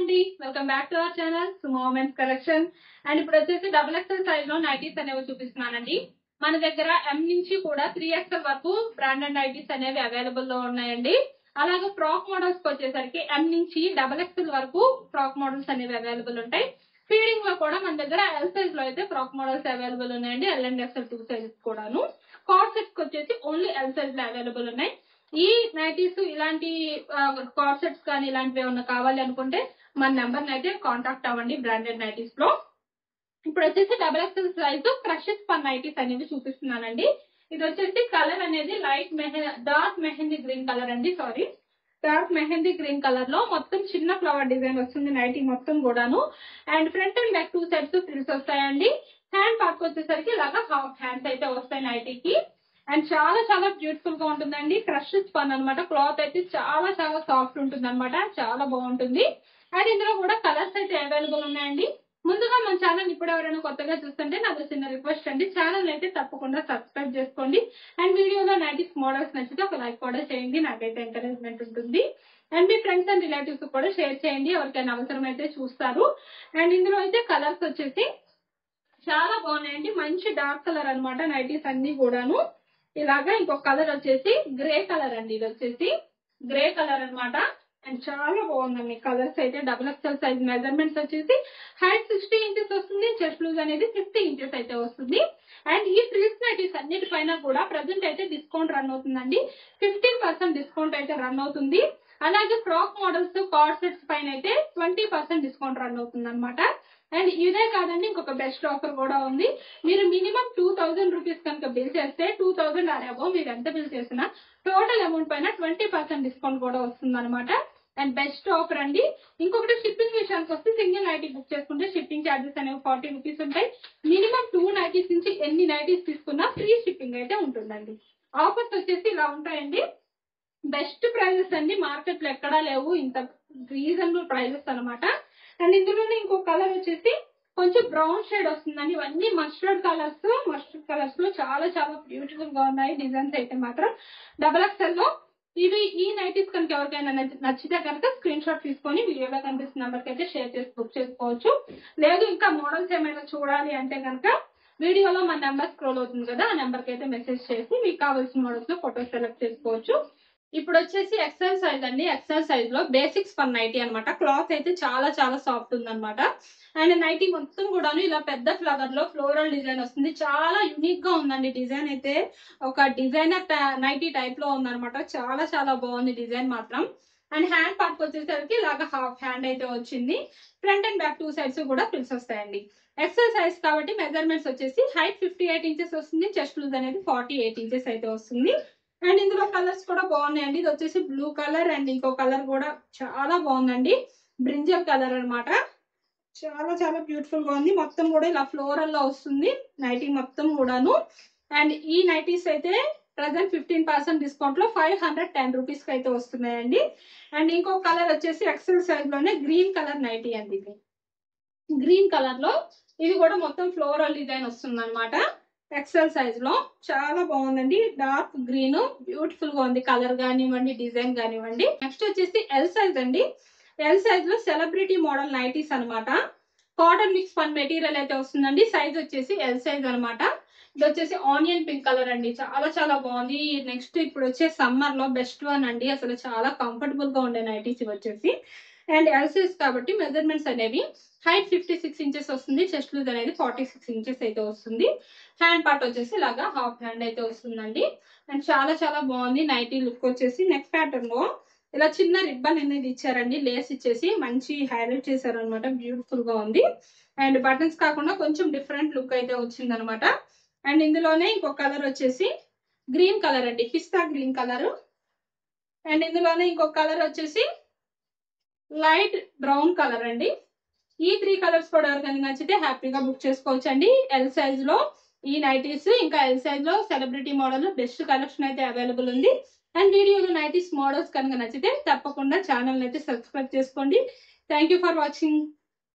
అండి, welcome back to our channel Sumo men's collection. And ఇప్పుడు వచ్చేసి XXL సైజ్ లో నైటీస్ అనేవి చూపిస్తున్నానండి. మన దగ్గర M నుంచి కూడా 3XL వరకు బ్రాండెడ్ నైటీస్ అనేవి అవైలబుల్ లో ఉన్నాయండి. అలాగే ఫ్రాక్ మోడల్స్ కి వచ్చేసరికి M నుంచి XXL వరకు ఫ్రాక్ మోడల్స్ అనేవి అవైలబుల్ ఉంటాయి. ఫీడింగ్ లో కూడా మన దగ్గర L సైజ్ లో అయితే ఫ్రాక్ మోడల్స్ అవైలబుల్ ఉన్నాయండి. L అండ్ XL 2 సైజెస్ కూడాను. కార్డ్ సెట్స్ కి వచ్చేసి ఓన్లీ L సైజ్ లో అవైలబుల్ ఉన్నాయి. ఈ నైటీస్ ఇలాంటి కార్డ్ సెట్స్ కానీ ఇలాంటివి ఏమన్నా కావాలి అనుకుంటే మన నెంబర్ అయితే కాంటాక్ట్ అవ్వండి. బ్రాండెడ్ నైటీస్ లో ఇప్పుడు వచ్చేసి XXL సైజ్ క్రషెస్ పన్ నైటీస్ అనేవి చూపిస్తున్నానండి. ఇది వచ్చేసి కలర్ అనేది డార్క్ మెహందీ గ్రీన్ కలర్ అండి. డార్క్ మెహందీ గ్రీన్ కలర్ లో మొత్తం చిన్న ఫ్లవర్ డిజైన్ వస్తుంది నైటీ మొత్తం కూడాను. And front and back 2 sides frills వస్తాయండి. హ్యాండ్ పార్ట్ వచ్చేసరికి ఇలాగా హాఫ్ హ్యాండ్స్ అయితే వస్తాయి నైటీకి. అండ్ చాలా చాలా బ్యూటిఫుల్ గా ఉంటుందండి. క్రషెస్ పన్ అనమాట. క్లాత్ అయితే చాలా చాలా సాఫ్ట్ ఉంటుంది అనమాట. చాలా బాగుంటుంది. అండ్ ఇందులో కూడా కలర్స్ అయితే అవైలబుల్ ఉన్నాయండి. ముందుగా మన ఛానల్ ఇప్పుడు ఎవరైనా కొత్తగా చూస్తుంటే నాకు చిన్న రిక్వెస్ట్ అండి, ఛానల్ అయితే తప్పకుండా సబ్స్క్రైబ్ చేసుకోండి. అండ్ వీడియోలో నైటీస్ మోడల్స్ నచ్చితే ఒక లైక్ కూడా చేయండి, నాకైతే ఎంకరేజ్మెంట్ ఉంటుంది. And me friends and relatives కూడా షేర్ చేయండి, ఎవరికైనా అవసరం అయితే చూస్తారు. అండ్ ఇందులో అయితే కలర్స్ వచ్చేసి చాలా బాగున్నాయండి. మంచి డార్క్ కలర్ అనమాట నైటీస్ అన్ని కూడాను. ఇలాగా ఇంకొక కలర్ వచ్చేసి గ్రే కలర్ అండి. ఇది వచ్చేసి గ్రే కలర్ అనమాట. అండ్ చాలా బాగుందండి కలర్స్ అయితే. XXL సైజ్ మెజర్మెంట్స్ వచ్చేసి హైట్ 60 ఇంచెస్ వస్తుంది. చెస్ట్ లూజ్ అనేది 50 ఇంచెస్ అయితే వస్తుంది. అండ్ ఈ ఫ్రిల్స్ నైటీస్ అన్నిటిపైన కూడా ప్రజెంట్ అయితే డిస్కౌంట్ రన్ అవుతుందండి. 15% డిస్కౌంట్ అయితే రన్ అవుతుంది. అలాగే ఫ్రాక్ మోడల్స్ కార్డ్ సెట్స్ పైన అయితే 20% డిస్కౌంట్ రన్ అవుతుంది అనమాట. అండ్ ఇదే కాదండి, ఇంకొక బెస్ట్ ఆఫర్ కూడా ఉంది. మీరు మినిమం 2000 రూపీస్ కనుక బిల్ చేస్తే 2000 ఆర్ అబౌవ్ మీరు ఎంత బిల్ చేసినా టోటల్ అమౌంట్ పైన 20% డిస్కౌంట్ కూడా వస్తుంది అనమాట. అండ్ బెస్ట్ ఆఫర్ అండి. ఇంకొకటి షిప్పింగ్ విషయానికి వస్తే సింగిల్ నైటీ బుక్ చేసుకుంటే షిప్పింగ్ ఛార్జెస్ అనేవి 40 రూపీస్ ఉంటాయి. మినిమం 2 నైటీస్ నుంచి ఎన్ని నైటీస్ తీసుకున్నా ఫ్రీ షిప్పింగ్ అయితే ఉంటుందండి. ఆఫర్స్ వచ్చేసి ఇలా ఉంటాయండి. బెస్ట్ ప్రైజెస్ అండి, మార్కెట్ లో ఎక్కడా లేవు ఇంత రీజనబుల్ ప్రైజెస్ అనమాట. అండ్ ఇందులోనే ఇంకో కలర్ వచ్చేసి కొంచెం బ్రౌన్ షేడ్ వస్తుందండి. ఇవన్నీ మస్టర్డ్ కలర్స్ లో చాలా చాలా బ్యూటిఫుల్ గా ఉన్నాయి డిజైన్స్ అయితే మాత్రం. XXL లో ఈ నైటీస్ కనుక ఎవరికైనా నచ్చితే కనుక స్క్రీన్ షాట్ తీసుకొని వీడియోలో కనిపిస్తున్న నెంబర్కి అయితే షేర్ చేసి బుక్ చేసుకోవచ్చు. లేదు ఇంకా మోడల్స్ ఏమైనా చూడాలి అంటే కనుక వీడియోలో మన నెంబర్ స్క్రోల్ అవుతుంది కదా, ఆ నెంబర్కి అయితే మెసేజ్ చేసి మీకు కావాల్సిన మోడల్స్ లో ఫోటో సెలెక్ట్ చేసుకోవచ్చు. ఇప్పుడు వచ్చేసి XL సైజ్ అండి. XL సైజ్ లో బేసిక్స్ పన్ నైటీ అనమాట. క్లాత్ అయితే చాలా చాలా సాఫ్ట్ ఉందన్నమాట. అండ్ నైటీ మొత్తం కూడాను ఇలా పెద్ద ఫ్లవర్ లో ఫ్లోరల్ డిజైన్ వస్తుంది. చాలా యూనిక్ గా ఉందండి డిజైన్ అయితే. ఒక డిజైనర్ నైటీ టైప్ లో ఉందన్నమాట. చాలా చాలా బాగుంది డిజైన్ మాత్రం. అండ్ హ్యాండ్ పార్ట్ వచ్చేసరికి ఇలాగా హాఫ్ హ్యాండ్ అయితే వచ్చింది. ఫ్రంట్ అండ్ బ్యాక్ 2 సైడ్స్ కూడా ఫ్రిల్స్ వస్తాయండి. XL సైజ్ కాబట్టి మెజర్మెంట్స్ వచ్చేసి హైట్ 58 ఇంచెస్ వస్తుంది. చెస్ట్ లూజ్ అనేది 48 ఇంచెస్ అయితే వస్తుంది. అండ్ ఇందులో కలర్స్ కూడా బాగున్నాయండి. ఇది వచ్చేసి బ్లూ కలర్ అండ్ ఇంకో కలర్ కూడా చాలా బాగుందండి. బ్రింజల్ కలర్ అనమాట. చాలా చాలా బ్యూటిఫుల్ గా ఉంది. మొత్తం కూడా ఇలా ఫ్లోరల్ లో వస్తుంది నైటీ మొత్తం కూడాను. అండ్ ఈ నైటీస్ అయితే ప్రెసెంట్ 15% డిస్కౌంట్ లో 510 రూపీస్ కి అయితే వస్తున్నాయండి. అండ్ ఇంకో కలర్ వచ్చేసి XL సైజ్ లోనే గ్రీన్ కలర్ నైటీ అండి. ఇది గ్రీన్ కలర్ లో ఇది కూడా మొత్తం ఫ్లోరల్ డిజైన్ వస్తుంది అనమాట. XL సైజ్ లో చాలా బాగుందండి. డార్క్ గ్రీన్ బ్యూటిఫుల్ గా ఉంది. కలర్ కానివ్వండి, డిజైన్ కానివ్వండి. నెక్స్ట్ వచ్చేసి L సైజ్ అండి. L సైజ్ లో సెలబ్రిటీ మోడల్ నైటీస్ అనమాట. కాటన్ మిక్స్ పన్ మెటీరియల్ అయితే వస్తుందండి. సైజ్ వచ్చేసి L సైజ్ అనమాట. ఇది వచ్చేసి ఆనియన్ పింక్ కలర్ అండి. చాలా చాలా బాగుంది. నెక్స్ట్ ఇప్పుడు వచ్చే సమ్మర్ లో బెస్ట్ వన్ అండి. అసలు చాలా కంఫర్టబుల్ గా ఉండే నైటీస్ వచ్చేసి. అండ్ L సైజ్ కాబట్టి మెజర్మెంట్స్ అనేవి హైట్ 56 ఇంచెస్ వస్తుంది. చెస్ట్ లూజ్ అనేది 46 ఇంచెస్ అయితే వస్తుంది. హ్యాండ్ పార్ట్ వచ్చేసి ఇలాగా హాఫ్ హ్యాండ్ అయితే వస్తుందండి. అండ్ చాలా చాలా బాగుంది నైటీ లుక్ వచ్చేసి. నెక్స్ట్ ప్యాటర్న్ లో ఇలా చిన్న రిబ్బన్ అనేది ఇచ్చారండి. లేస్ ఇచ్చేసి మంచి హైలైట్ చేశారు అనమాట. బ్యూటిఫుల్ గా ఉంది. అండ్ బటన్స్ కాకుండా కొంచెం డిఫరెంట్ లుక్ అయితే వచ్చింది అనమాట. అండ్ ఇందులోనే ఇంకొక కలర్ వచ్చేసి గ్రీన్ కలర్ అండి. పిస్తా గ్రీన్ కలర్. అండ్ ఇందులోనే ఇంకొక కలర్ వచ్చేసి లైట్ బ్రౌన్ కలర్ అండి. ఈ 3 కలర్స్ కూడా ఎవరికైనా నచ్చితే హ్యాపీగా బుక్ చేసుకోవచ్చు అండి. L సైజ్ లో ఈ నైటీస్, ఇంకా L సైజ్ లో సెలబ్రిటీ మోడల్ బెస్ట్ కలెక్షన్ అయితే అవైలబుల్ ఉంది. అండ్ వీడియోలో నైటీస్ మోడల్స్ కనుక నచ్చితే తప్పకుండా ఛానల్ అయితే సబ్స్క్రైబ్ చేసుకోండి. Thank you for watching.